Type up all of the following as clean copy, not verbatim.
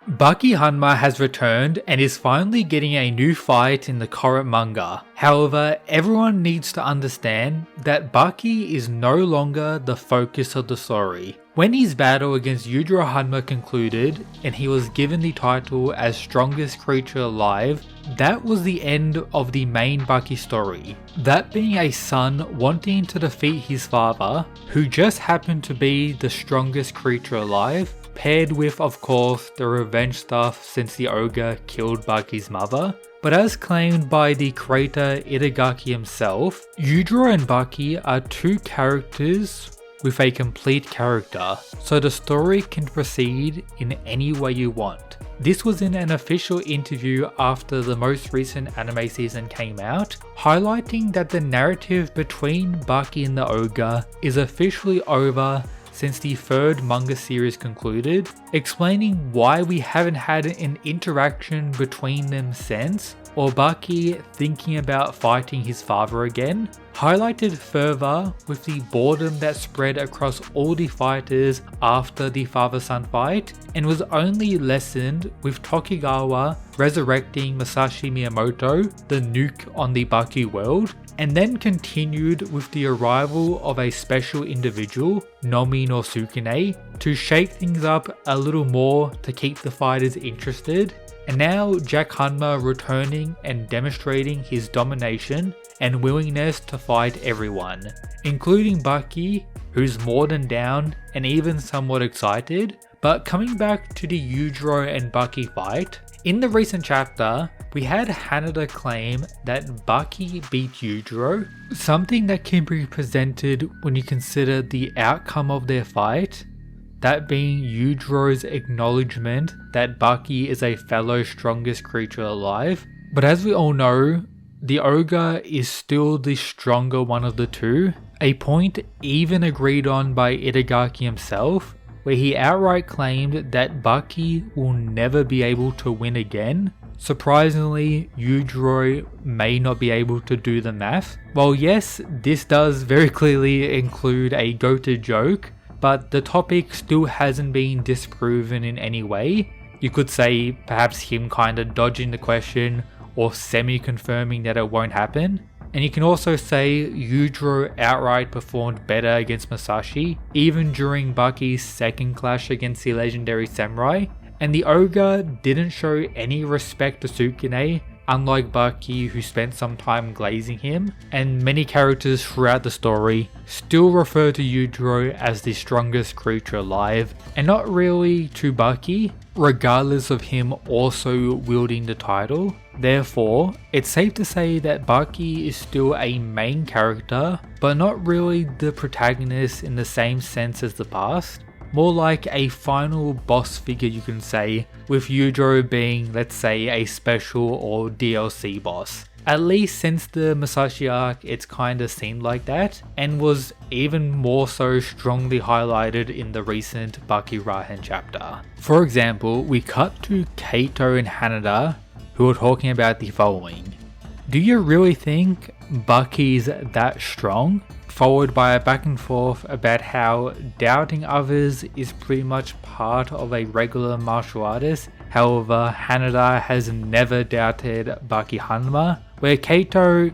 Baki Hanma has returned and is finally getting a new fight in the current manga. However, everyone needs to understand that Baki is no longer the focus of the story. When his battle against Yujiro Hanma concluded and he was given the title as strongest creature alive, that was the end of the main Baki story. That being a son wanting to defeat his father, who just happened to be the strongest creature alive, paired with, of course, the revenge stuff since the ogre killed Baki's mother. But as claimed by the creator Itagaki himself, Yujiro and Baki are two characters with a complete character, so the story can proceed in any way you want. This was in an official interview after the most recent anime season came out, highlighting that the narrative between Baki and the ogre is officially over since the third manga series concluded, explaining why we haven't had an interaction between them since, or Baki thinking about fighting his father again, highlighted further with the boredom that spread across all the fighters after the father-son fight, and was only lessened with Tokugawa resurrecting Masashi Miyamoto, the nuke on the Baki world, and then continued with the arrival of a special individual, Nomi no Sukune, to shake things up a little more to keep the fighters interested. And now Jack Hanma returning and demonstrating his domination and willingness to fight everyone, including Baki, who's more than down and even somewhat excited. But coming back to the Yujiro and Baki fight, in the recent chapter, we had Hanada claim that Baki beat Yujiro, something that can be presented when you consider the outcome of their fight, that being Yujiro's acknowledgement that Baki is a fellow strongest creature alive. But as we all know, the ogre is still the stronger one of the two, a point even agreed on by Itagaki himself, where he outright claimed that Baki will never be able to win again. Surprisingly, Yujiro may not be able to do the math. Well, yes, this does very clearly include a goated joke, but the topic still hasn't been disproven in any way. You could say perhaps him kinda dodging the question or semi-confirming that it won't happen. And you can also say Yujiro outright performed better against Masashi, even during Baki's second clash against the legendary samurai, and the ogre didn't show any respect to Sukune, unlike Baki, who spent some time glazing him, and many characters throughout the story still refer to Yujiro as the strongest creature alive, and not really to Baki, regardless of him also wielding the title. Therefore, it's safe to say that Baki is still a main character, but not really the protagonist in the same sense as the past. More like a final boss figure, you can say, with Yujiro being, let's say, a special or DLC boss. At least since the Masashi arc, it's kinda seemed like that, and was even more so strongly highlighted in the recent Baki Rahen chapter. For example, we cut to Kaito and Hanada, who are talking about the following. Do you really think Baki's that strong? Followed by a back and forth about how doubting others is pretty much part of a regular martial artist. However, Hanada has never doubted Baki Hanma, where Kaito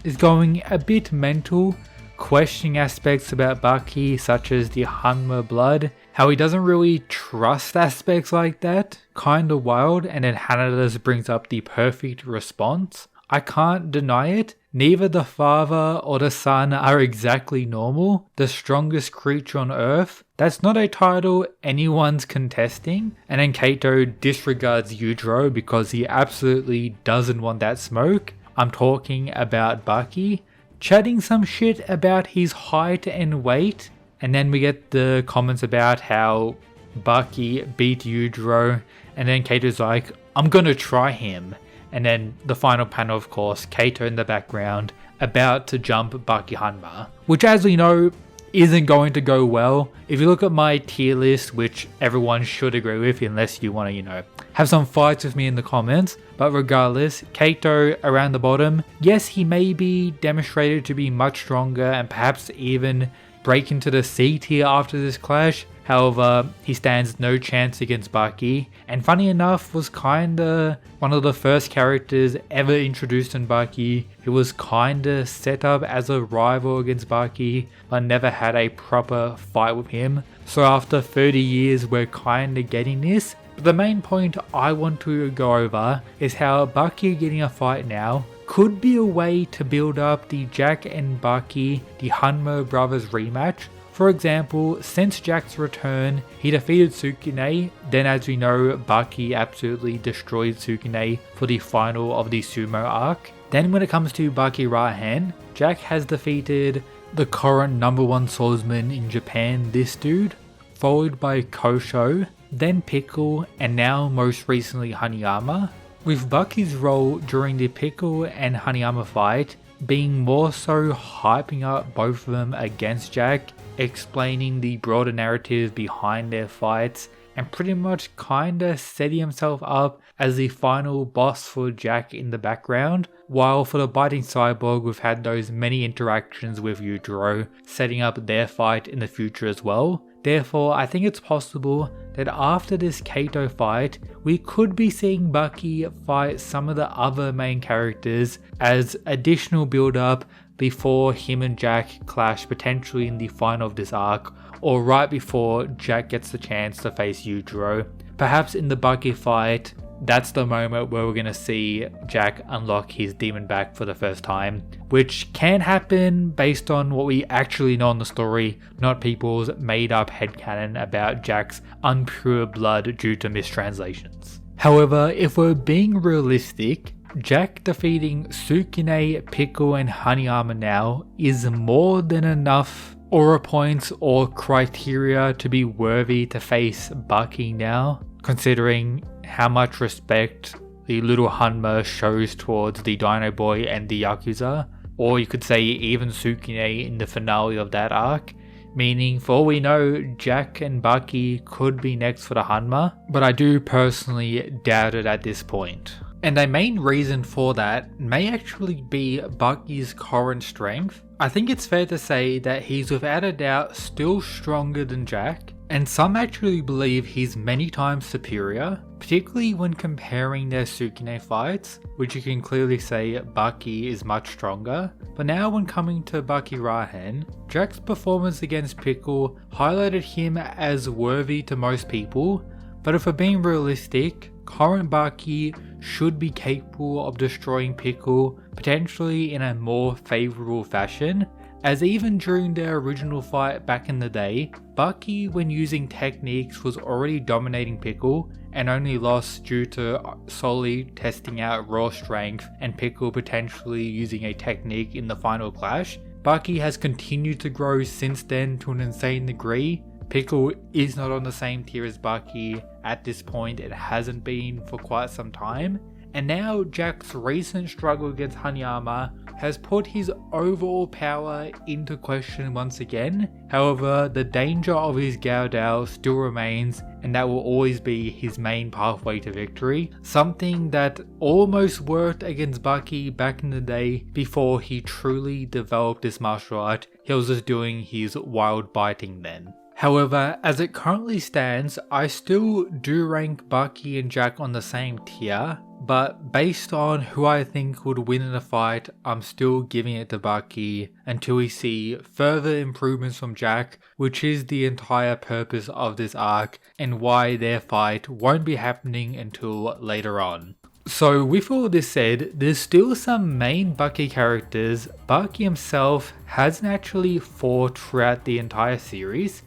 is going a bit mental, questioning aspects about Baki such as the Hanma blood, how he doesn't really trust aspects like that, kinda wild, and then Hanada brings up the perfect response. I can't deny it. Neither the father or the son are exactly normal, the strongest creature on earth. That's not a title anyone's contesting. And then Kaito disregards Yujiro because he absolutely doesn't want that smoke. I'm talking about Baki, chatting some shit about his height and weight. And then we get the comments about how Baki beat Yujiro, and then Kaito's like, I'm gonna try him. And then the final panel, of course, Kaito in the background, about to jump Baki Hanma, which, as we know, isn't going to go well. If you look at my tier list, which everyone should agree with unless you want to, have some fights with me in the comments, but regardless, Kaito around the bottom, yes, he may be demonstrated to be much stronger and perhaps even break into the C tier after this clash, However, he stands no chance against Baki, and funny enough was kinda one of the first characters ever introduced in Baki. He was kinda set up as a rival against Baki, but never had a proper fight with him. So after 30 years we're kinda getting this. But the main point I want to go over is how Baki getting a fight now could be a way to build up the Jack and Baki, the Hanma brothers rematch. For example, since Jack's return, he defeated Sukune, then as we know, Baki absolutely destroyed Sukune for the final of the sumo arc. Then when it comes to Baki Rahen, Jack has defeated the current #1 swordsman in Japan, this dude, followed by Kosho, then Pickle, and now most recently Hanayama, with Baki's role during the Pickle and Hanayama fight being more so hyping up both of them against Jack, explaining the broader narrative behind their fights, and pretty much kinda setting himself up as the final boss for Jack in the background, while for the biting cyborg we've had those many interactions with Yujiro, setting up their fight in the future as well. Therefore, I think it's possible that after this Kato fight, we could be seeing Baki fight some of the other main characters as additional build up before him and Jack clash potentially in the final of this arc, or right before Jack gets the chance to face Yujiro. Perhaps in the Baki fight, that's the moment where we're going to see Jack unlock his demon back for the first time, which can happen based on what we actually know in the story, not people's made up headcanon about Jack's unpure blood due to mistranslations. However, if we're being realistic, Jack defeating Sukune, Pickle and Hanayama now is more than enough aura points or criteria to be worthy to face Baki now, considering how much respect the little Hanma shows towards the Dino Boy and the Yakuza, or you could say even Sukune in the finale of that arc, meaning for all we know Jack and Baki could be next for the Hanma, but I do personally doubt it at this point. And a main reason for that may actually be Baki's current strength. I think it's fair to say that he's without a doubt still stronger than Jack, and some actually believe he's many times superior, particularly when comparing their Sukune fights, which you can clearly say Baki is much stronger. But now when coming to Baki Rahen, Jack's performance against Pickle highlighted him as worthy to most people, but if we're being realistic, current Baki should be capable of destroying Pickle, potentially in a more favourable fashion, as even during their original fight back in the day, Baki when using techniques was already dominating Pickle and only lost due to solely testing out raw strength and Pickle potentially using a technique in the final clash. Baki has continued to grow since then to an insane degree. Pickle is not on the same tier as Baki at this point, it hasn't been for quite some time. And now Jack's recent struggle against Hanayama has put his overall power into question once again. However, the danger of his Gaodao still remains, and that will always be his main pathway to victory. Something that almost worked against Baki back in the day before he truly developed this martial art. He was just doing his wild biting then. However, as it currently stands, I still do rank Baki and Jack on the same tier, but based on who I think would win in a fight, I'm still giving it to Baki until we see further improvements from Jack, which is the entire purpose of this arc and why their fight won't be happening until later on. So with all this said, there's still some main Baki characters Baki himself hasn't actually fought throughout the entire series.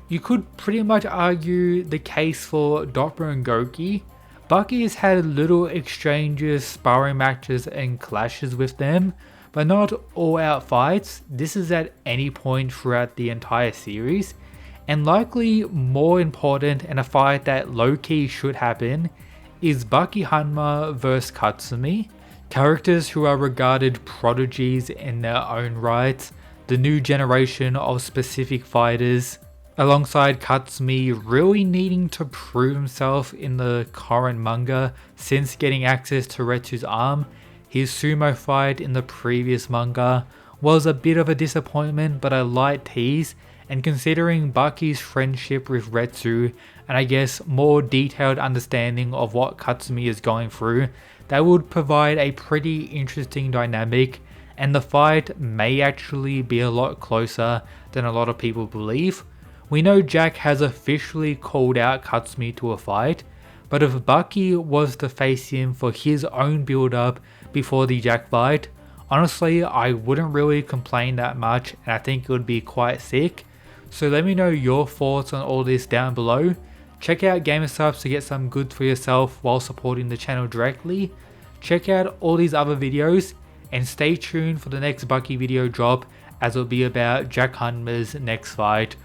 You could pretty much argue the case for Dopper and Goki. Baki has had little exchanges, sparring matches and clashes with them, but not all out fights. This is at any point throughout the entire series, and likely more important and a fight that low-key should happen is Baki Hanma vs Katsumi, characters who are regarded prodigies in their own right, the new generation of specific fighters, alongside Katsumi really needing to prove himself in the current manga since getting access to Retsu's arm. His sumo fight in the previous manga was a bit of a disappointment, but a light tease, and considering Baki's friendship with Retsu and I guess more detailed understanding of what Katsumi is going through, that would provide a pretty interesting dynamic, and the fight may actually be a lot closer than a lot of people believe. We know Jack has officially called out Katsumi to a fight, but if Baki was to face him for his own build up before the Jack fight, honestly I wouldn't really complain that much, and I think it would be quite sick. So let me know your thoughts on all this down below. Check out GamerSupps to get some goods for yourself while supporting the channel directly. Check out all these other videos and stay tuned for the next Baki video drop, as it'll be about Jack Hanma's next fight